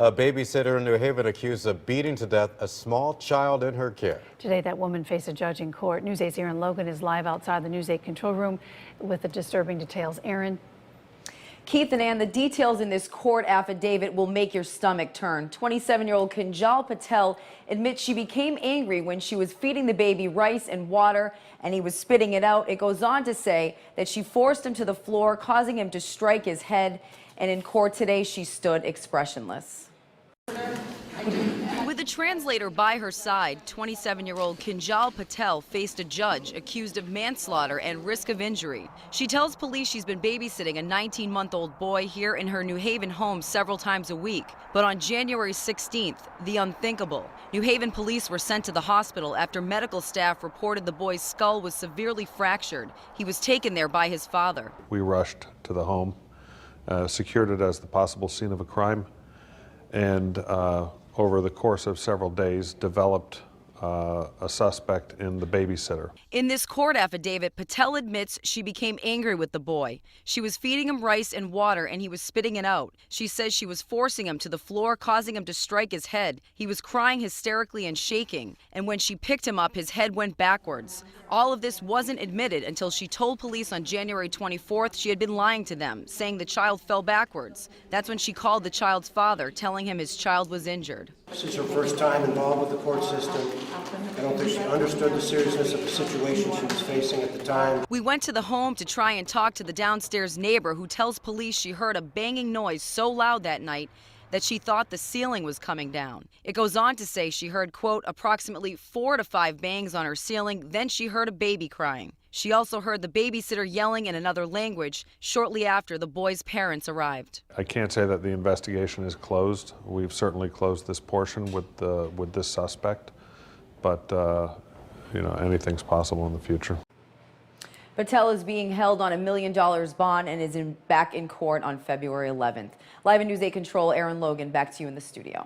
A babysitter in New Haven accused of beating to death a small child in her care. Today, that woman faced a judge in court. News 8's Aaron Logan is live outside the News 8 control room with the disturbing details. Aaron. Keith and Ann, the details in this court affidavit will make your stomach turn. 27-year-old Kinjal Patel admits she became angry when she was feeding the baby rice and water and he was spitting it out. It goes on to say that she forced him to the floor, causing him to strike his head. And in court today, she stood expressionless. With a translator by her side, 27-year-old Kinjal Patel faced a judge accused of manslaughter and risk of injury. She tells police she's been babysitting a 19-month-old boy here in her New Haven home several times a week. But on January 16th, the unthinkable. New Haven police were sent to the hospital after medical staff reported the boy's skull was severely fractured. He was taken there by his father. We rushed to the home, secured it as the possible scene of a crime, and over the course of several days developed a suspect in the babysitter. In this court affidavit, Patel admits she became angry with the boy. She was feeding him rice and water and he was spitting it out. She says she was forcing him to the floor, causing him to strike his head. He was crying hysterically and shaking, and when she picked him up, his head went backwards. All of this wasn't admitted until she told police on January 24th she had been lying to them, saying the child fell backwards. That's when she called the child's father, telling him his child was injured. This is her first time involved with the court system. I don't think she understood the seriousness of the situation she was facing at the time. We went to the home to try and talk to the downstairs neighbor who tells police she heard a banging noise so loud that night that she thought the ceiling was coming down. It goes on to say she heard, quote, approximately 4 to 5 bangs on her ceiling, then she heard a baby crying. She also heard the babysitter yelling in another language shortly after the boy's parents arrived. I can't say that the investigation is closed. We've certainly closed this portion with this suspect, but you know, anything's possible in the future. Patel is being held on $1 million bond and is back in court on February 11th. Live in News 8 Control, Aaron Logan, back to you in the studio.